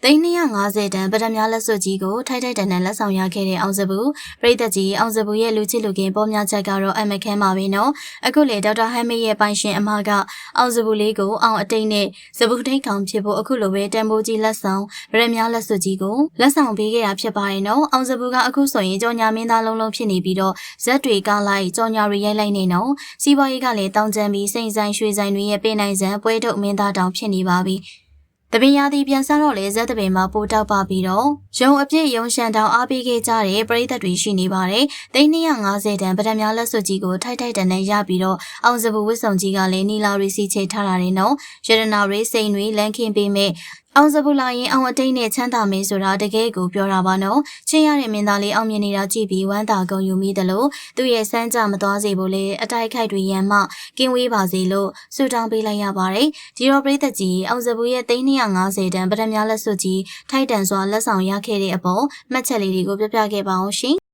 သိန်း250တန်ပထမလက်စွပ်ကြီးကိုထိုက်ထိုက်တန်တန်လက်ဆောင်ရခဲ့တဲ့အောင်စပူပရိသတ်ကြီးအောင်စပူရဲ့လူချစ်လူခင်ပေါ်များချက်ကတော့အမခဲမှာပဲနော်အခုလေဒေါက်တာဟမ်းမေရဲ့ပိုင်ရှင်အမကအောင်စပူလေးကိုအောင်အတိတ်နဲ့စပူထိတ်ကောင်ဖြစ်ဖို့အခုလိုပဲတန်ဖိုးကြီးလက်ဆောင်ပထမလက်စွပ်ကြီးကိုလက်ဆောင်ပေးခဲ့တာဖြစ်ပါတယ်နော်အောင်စပူကအခုဆိုရင်ကြော်ညာမင်းသားလုံးလုံးဖြစ်နေပြီးတော့ဇက်တွေကလိုက်ကြော်ညာတွေရိုက်လိုက်နေနော်စီးပွားရေးကလည်းတောင်းကျမ်းပြီးစိန်ဆိုင်ရွှေဆိုင်တွေရဲ့ပေးနိုင်စံပွဲထုတ်မင်းသားတောင်ဖြစ်နေပါပြီတပင်ရာသီပြန်စားတော့လေဇက်တပင်မှာပိုတောက်ပါပြီးတော့ရုံအပြည့်ရုံရှန်တောင်အားပေးခဲ့ကြတဲ့ပရိသတ်တွေရှိနေပါတယ်။သိန်း250တန်ပထမလက်စွပ်ကြီးကိုထိုက်ထိုက်တန်တန်ရပြီးတော့အောင်စပူဝစ်စုံကြီးကလည်းနီလာရီစီချေထားတာတယ်နော်။ရတနာရီစိန်တွေလမ်းခင်းပေးမဲ့အောင်စပူလာရင်အောင်အတိတ်နဲ့ချမ်းသာမေးဆိုတာတကယ်ကိုပြောတာပါနော်။ချင်းရတဲ့မင်းသားလေးအောင်မြင်နေတာကြည့်ပြီးဝမ်းသာကုန်ယူမိတယ်လို့သူ့ရဲ့စမ်းကြမသွားစေဖို့လေအတိုက်ခိုက်တွေရန်မှကင်းဝေးပါစေလို့ဆုတောင်းပေးလိုက်ရပါတယ်။ဒီတော့ပရိသတ်ကြီးအောင်စပူရဲ့သိန်း250တန်ပထမလက်စွပ်ကြီးထိုက်တန်စွာလက်ဆောင်ရခဲ့တဲ့အပေါ်မှတ်ချက်လေးတွေကိုပြပြခဲ့ပါအောင်ရှင်